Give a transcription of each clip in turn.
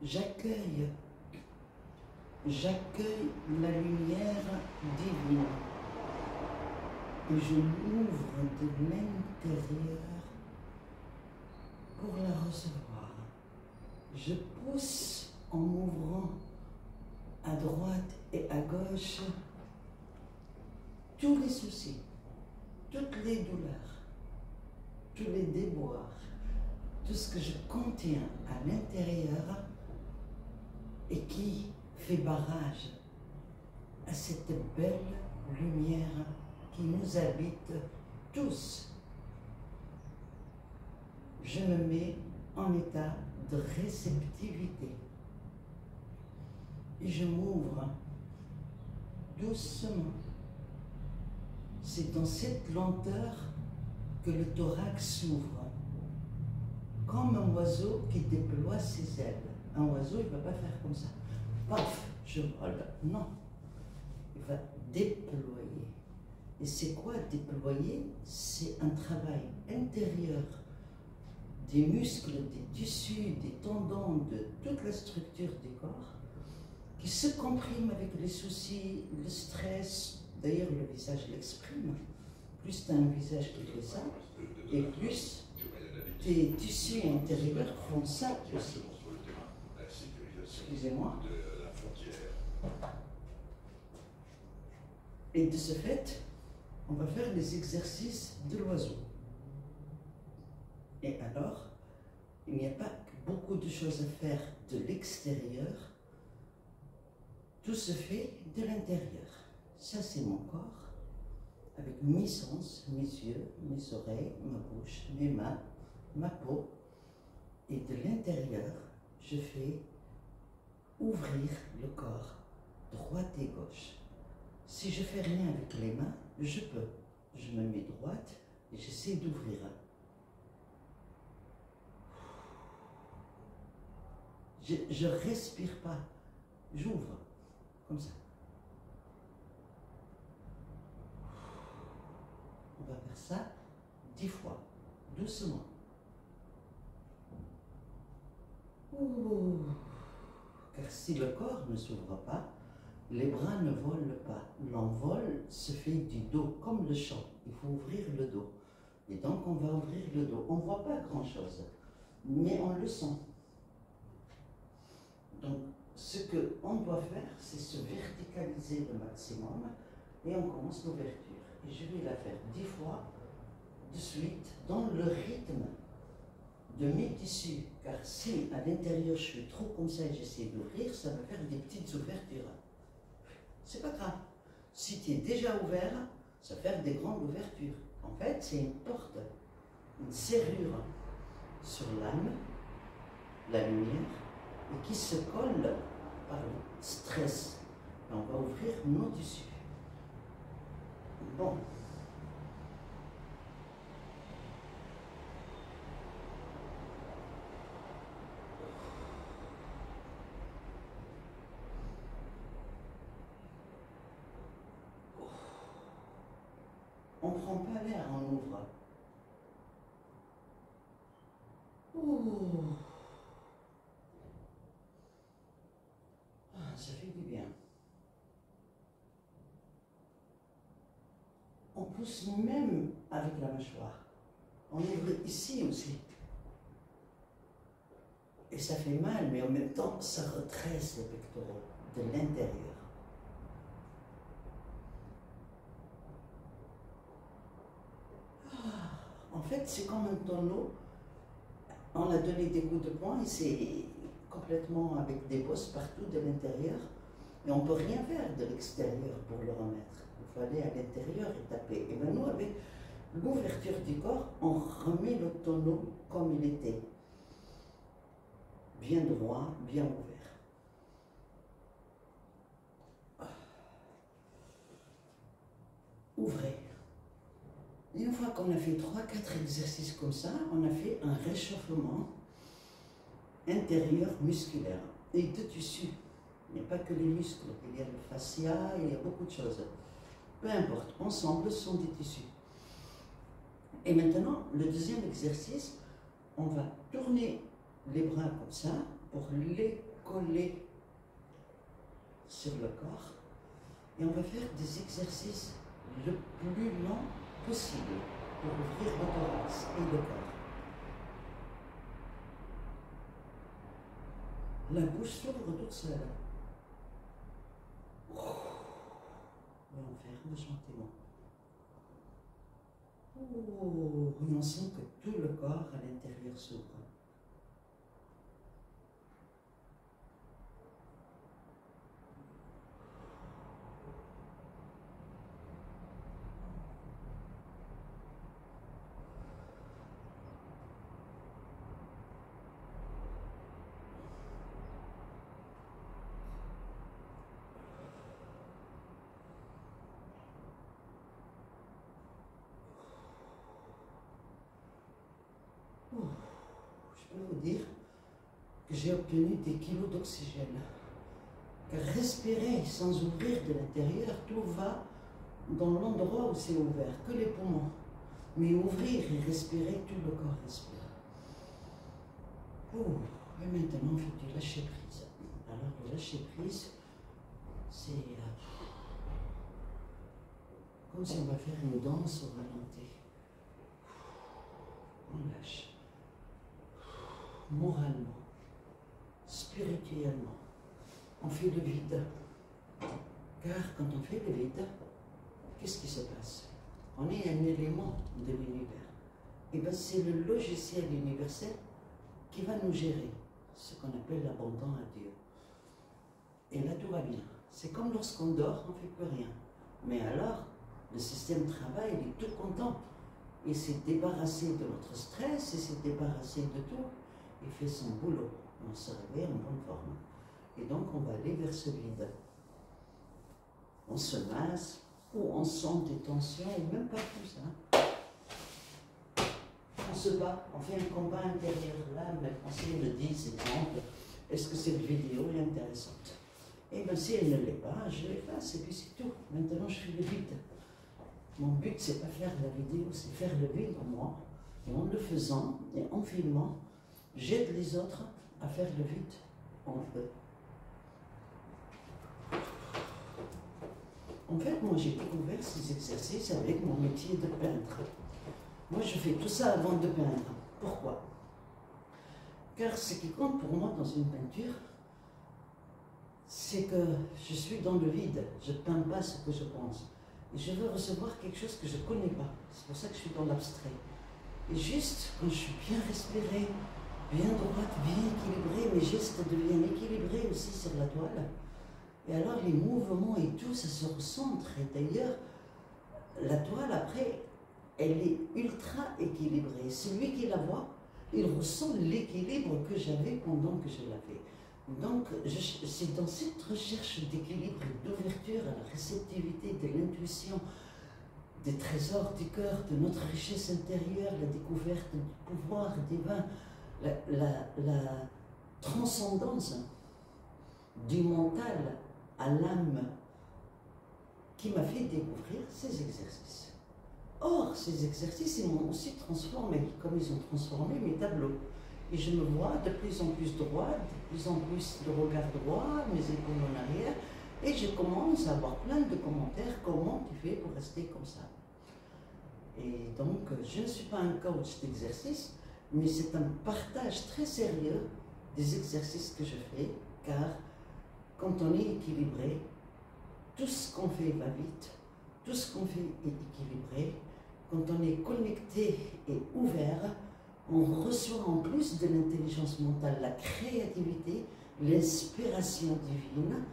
J'accueille la lumière divine et je m'ouvre de l'intérieur pour la recevoir. Je pousse en m'ouvrant à droite et à gauche tous les soucis, toutes les douleurs, tous les déboires, tout ce que je contiens à l'intérieur et qui fait barrage à cette belle lumière qui nous habite tous. Je me mets en état de réceptivité et je m'ouvre doucement. C'est dans cette lenteur que le thorax s'ouvre, comme un oiseau qui déploie ses ailes. Un oiseau, il ne va pas faire comme ça. Paf, je vole. Non, il va déployer. Et c'est quoi déployer? C'est un travail intérieur des muscles, des tissus, des tendons, de toute la structure du corps qui se comprime avec les soucis, le stress. D'ailleurs, le visage l'exprime. Plus tu as un visage qui fait ça, et plus tes tissus intérieurs font ça aussi. Excusez-moi. Et de ce fait, on va faire les exercices de l'oiseau. Et alors, il n'y a pas beaucoup de choses à faire de l'extérieur, tout se fait de l'intérieur. Ça, c'est mon corps, avec mes sens, mes yeux, mes oreilles, ma bouche, mes mains, ma peau. Et de l'intérieur, je fais ouvrir le corps, droite et gauche. Si je fais rien avec les mains, je peux. Je me mets droite et j'essaie d'ouvrir. Je respire pas, j'ouvre, comme ça. On va faire ça 10 fois, doucement. Ouh. Car si le corps ne s'ouvre pas, les bras ne volent pas. L'envol se fait du dos, comme le chant. Il faut ouvrir le dos. Et donc on va ouvrir le dos. On ne voit pas grand-chose, mais on le sent. Donc ce qu'on doit faire, c'est se verticaliser le maximum et on commence l'ouverture. Et je vais la faire 10 fois de suite dans le rythme de mes tissus. Car si à l'intérieur je suis trop comme ça et j'essaie d'ouvrir, ça va faire des petites ouvertures. C'est pas grave. Si tu es déjà ouvert, ça va faire des grandes ouvertures. En fait, c'est une porte, une serrure sur l'âme, la lumière, et qui se colle par le stress. Et on va ouvrir nos tissus. Bon. On ne prend pas l'air, on ouvre. Ouh. Ah, ça fait du bien. On pousse même avec la mâchoire. On ouvre ici aussi. Et ça fait mal, mais en même temps, ça retresse les pectoraux de l'intérieur. En fait, c'est comme un tonneau. On a donné des coups de poing et c'est complètement avec des bosses partout de l'intérieur. Et on ne peut rien faire de l'extérieur pour le remettre. Il faut aller à l'intérieur et taper. Et bien nous, avec l'ouverture du corps, on remet le tonneau comme il était. Bien droit, bien ouvert. Ouvrez. Et une fois qu'on a fait 3-4 exercices comme ça, on a fait un réchauffement intérieur musculaire et de tissu. Il n'y a pas que les muscles, il y a le fascia, il y a beaucoup de choses. Peu importe, ensemble, ce sont des tissus. Et maintenant, le deuxième exercice, on va tourner les bras comme ça pour les coller sur le corps et on va faire des exercices le plus lent possible pour ouvrir le thorax et le corps. La bouche s'ouvre toute seule. Et on ferme gentiment. Et on sent que tout le corps à l'intérieur s'ouvre. Je peux vous dire que j'ai obtenu des kilos d'oxygène. Car respirer sans ouvrir de l'intérieur, tout va dans l'endroit où c'est ouvert, que les poumons. Mais ouvrir et respirer, tout le corps respire. Et maintenant, on fait du lâcher prise. Alors, le lâcher prise, c'est comme si on va faire une danse au ralenti. On lâche. Moralement, spirituellement, on fait le vide. Car quand on fait le vide, qu'est-ce qui se passe? On est un élément de l'univers. Et bien c'est le logiciel universel qui va nous gérer, ce qu'on appelle l'abondant à Dieu. Et là tout va bien. C'est comme lorsqu'on dort, on ne fait plus rien. Mais alors, le système travaille, il est tout content. Il s'est débarrassé de notre stress, il s'est débarrassé de tout. Il fait son boulot, on se réveille en bonne forme. Et donc on va aller vers ce vide. On se masse, ou on sent des tensions, ou même pas tout ça. On se bat, on fait un combat intérieur. Là, mes pensées me disent, exemple, est-ce que cette vidéo est intéressante? Et bien si elle ne l'est pas, je l'efface et puis c'est tout. Maintenant je fais le vide. Mon but c'est pas faire la vidéo, c'est faire le vide en moi. Et en le faisant, et en filmant, j'aide les autres à faire le vide en eux. En fait, moi j'ai découvert ces exercices avec mon métier de peintre. Moi je fais tout ça avant de peindre. Pourquoi? Car ce qui compte pour moi dans une peinture, c'est que je suis dans le vide. Je ne peins pas ce que je pense. Et je veux recevoir quelque chose que je ne connais pas. C'est pour ça que je suis dans l'abstrait. Et juste quand je suis bien respirée, bien droite, bien équilibrée, mes gestes deviennent équilibrés aussi sur la toile. Et alors les mouvements et tout, ça se recentre. Et d'ailleurs, la toile après, elle est ultra équilibrée. Celui qui la voit, il ressent l'équilibre que j'avais pendant que je l'avais. Donc, c'est dans cette recherche d'équilibre et d'ouverture à la réceptivité de l'intuition, des trésors du cœur, de notre richesse intérieure, la découverte du pouvoir divin, la transcendance du mental à l'âme qui m'a fait découvrir ces exercices. Or, ces exercices, ils m'ont aussi transformé, comme ils ont transformé mes tableaux. Et je me vois de plus en plus droit, de plus en plus de regard droit, mes épaules en arrière, et je commence à avoir plein de commentaires, comment tu fais pour rester comme ça? Et donc, je ne suis pas un coach d'exercice, mais c'est un partage très sérieux des exercices que je fais, car quand on est équilibré, tout ce qu'on fait va vite, tout ce qu'on fait est équilibré. Quand on est connecté et ouvert, on reçoit en plus de l'intelligence mentale la créativité, l'inspiration divine,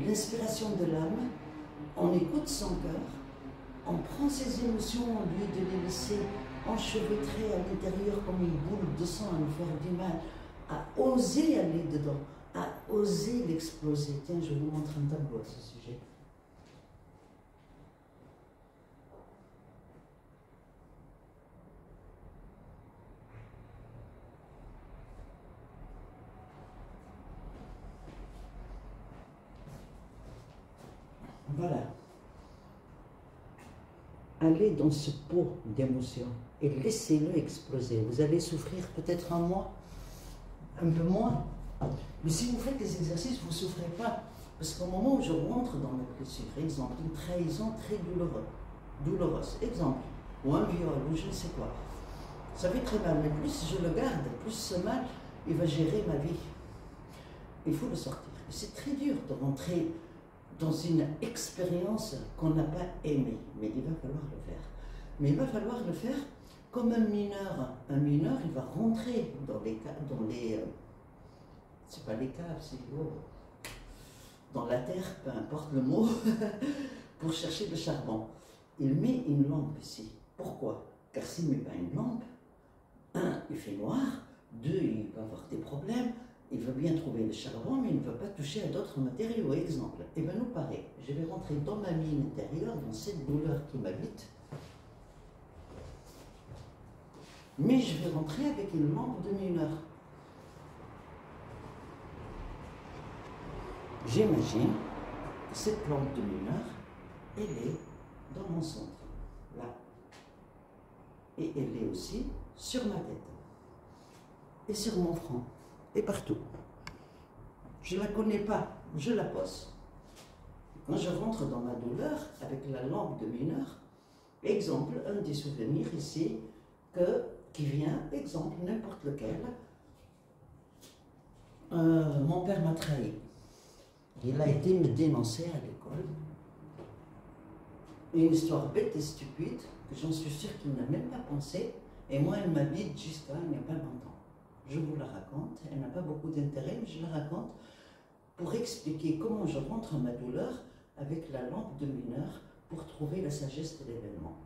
l'inspiration de l'âme. On écoute son cœur, on prend ses émotions au lieu de les laisser enchevêtrées à l'intérieur comme une boule de sang à nous faire du mal, à oser aller dedans, à oser l'exploser. Tiens, je vous montre un tableau à ce sujet. Voilà. Allez dans ce pot d'émotions et laissez-le exploser. Vous allez souffrir peut-être un mois, un peu moins, Mais si vous faites les exercices, vous ne souffrez pas. Parce qu'au moment où je rentre dans la blessure, exemple, une trahison très douloureuse, exemple, ou un viol, ou je ne sais quoi, ça fait très mal, mais plus je le garde, plus ce mal, il va gérer ma vie. Il faut le sortir. C'est très dur de rentrer dans une expérience qu'on n'a pas aimée, mais il va falloir le faire. Mais il va falloir le faire comme un mineur. Un mineur, il va rentrer dans les c'est pas les caves, c'est dans la terre, peu importe le mot, pour chercher le charbon. Il met une lampe ici. Pourquoi? Car s'il ne met pas une lampe, un, il fait noir, deux, il va avoir des problèmes, il veut bien trouver le charbon, mais il ne veut pas toucher à d'autres matériaux. Exemple, et bien nous pareil, je vais rentrer dans ma mine intérieure, dans cette douleur qui m'habite, mais je vais rentrer avec une lampe de mineur. J'imagine que cette lampe de mineur, elle est dans mon centre, là. Et elle est aussi sur ma tête, et sur mon front, et partout. Je ne la connais pas, je la pose. Quand je rentre dans ma douleur, avec la lampe de mineur, exemple, un des souvenirs ici, qui vient, exemple, n'importe lequel, mon père m'a trahi. Il a été me dénoncer à l'école. Une histoire bête et stupide, que j'en suis sûre qu'il n'a même pas pensé, et moi elle m'habite jusqu'à il n'y a pas longtemps. Je vous la raconte, elle n'a pas beaucoup d'intérêt, mais je la raconte pour expliquer comment je rentre ma douleur avec la lampe de mineur pour trouver la sagesse de l'événement.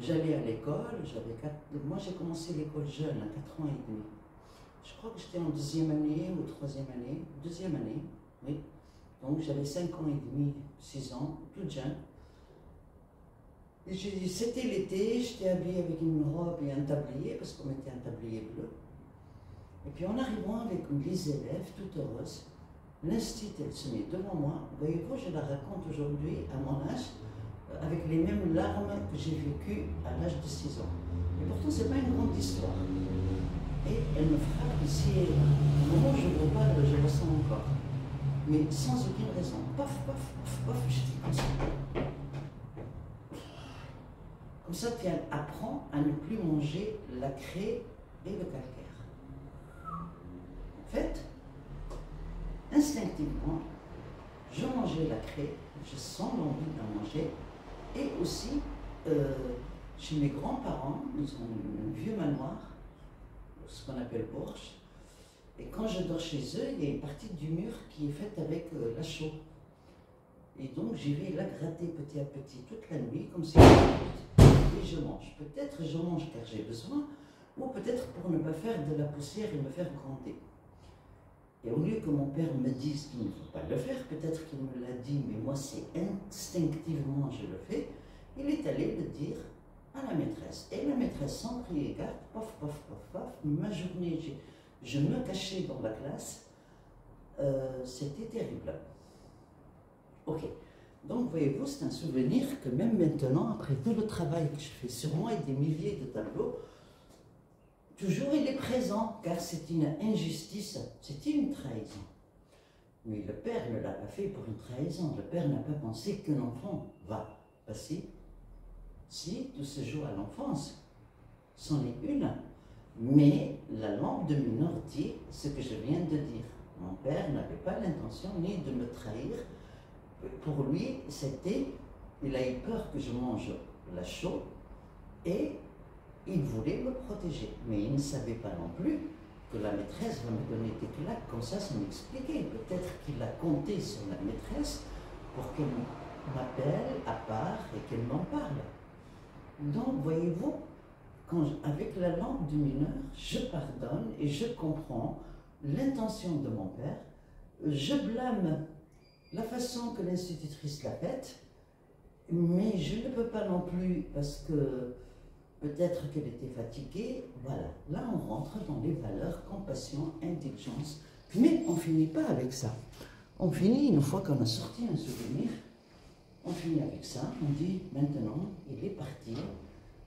J'allais à l'école, moi j'ai commencé l'école jeune, à 4 ans et demi. Je crois que j'étais en deuxième année ou troisième année, oui. Donc j'avais 5 ans et demi, 6 ans, toute jeune. C'était l'été, j'étais habillée avec une robe et un tablier, parce qu'on mettait un tablier bleu. Et puis en arrivant avec les élèves, toute heureuse, l'institut, elle se met devant moi. Voyez-vous, je la raconte aujourd'hui à mon âge, avec les mêmes larmes que j'ai vécues à l'âge de 6 ans. Et pourtant, ce n'est pas une grande histoire. Et elle me frappe ici et là. Au moment où je vous parle, je le sens encore. Mais sans aucune raison. Paf, paf, paf, paf, j'étais comme ça. Comme ça, tu apprends à ne plus manger la craie et le calcaire. En fait, instinctivement, je mangeais la craie, je sens l'envie de la manger, et aussi, chez mes grands-parents, ils ont un vieux manoir, ce qu'on appelle Bourges, et quand je dors chez eux, il y a une partie du mur qui est faite avec la chaux. Et donc j'y vais la gratter petit à petit toute la nuit, comme si et je mange. Peut-être je mange car j'ai besoin, ou peut-être pour ne pas faire de la poussière et me faire gronder. Et au lieu que mon père me dise qu'il ne faut pas le faire, peut-être qu'il me l'a dit, mais moi c'est instinctivement je le fais, il est allé le dire à la maîtresse. Et la maîtresse, sans crier gare, paf, paf, paf, paf, ma journée, je me cachais dans la classe, c'était terrible. Ok, donc voyez-vous, c'est un souvenir que même maintenant, après tout le travail que je fais sur moi et des milliers de tableaux, toujours il est présent, car c'est une injustice, c'est une trahison. Mais le père ne l'a pas fait pour une trahison, le père n'a pas pensé qu'un enfant va passer. Si, tout se joue à l'enfance, c'en est une, mais la lampe de mineur dit ce que je viens de dire. Mon père n'avait pas l'intention ni de me trahir. Pour lui, c'était, il a eu peur que je mange la chaux et il voulait me protéger. Mais il ne savait pas non plus que la maîtresse va me donner des claques comme ça sans m'expliquer. Peut-être qu'il a compté sur la maîtresse pour qu'elle m'appelle à part et qu'elle m'en parle. Donc, voyez-vous, avec la lampe du mineur, je pardonne et je comprends l'intention de mon père. Je blâme la façon que l'institutrice l'a faite, mais je ne peux pas non plus, parce que peut-être qu'elle était fatiguée. Voilà, là on rentre dans les valeurs compassion, indulgence, mais on ne finit pas avec ça. On finit, une fois qu'on a sorti un souvenir, on finit avec ça, on dit maintenant, il est parti,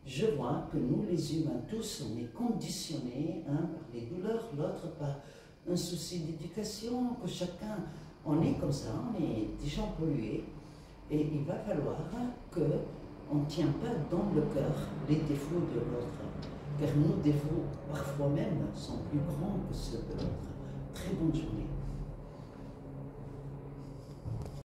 je vois que nous, les humains, tous, on est conditionnés, un par les douleurs, l'autre par un souci d'éducation, que chacun, on est comme ça, on est déjà pollué, et il va falloir qu'on ne tient pas dans le cœur les défauts de l'autre, car nos défauts, parfois même, sont plus grands que ceux de l'autre. Très bonne journée.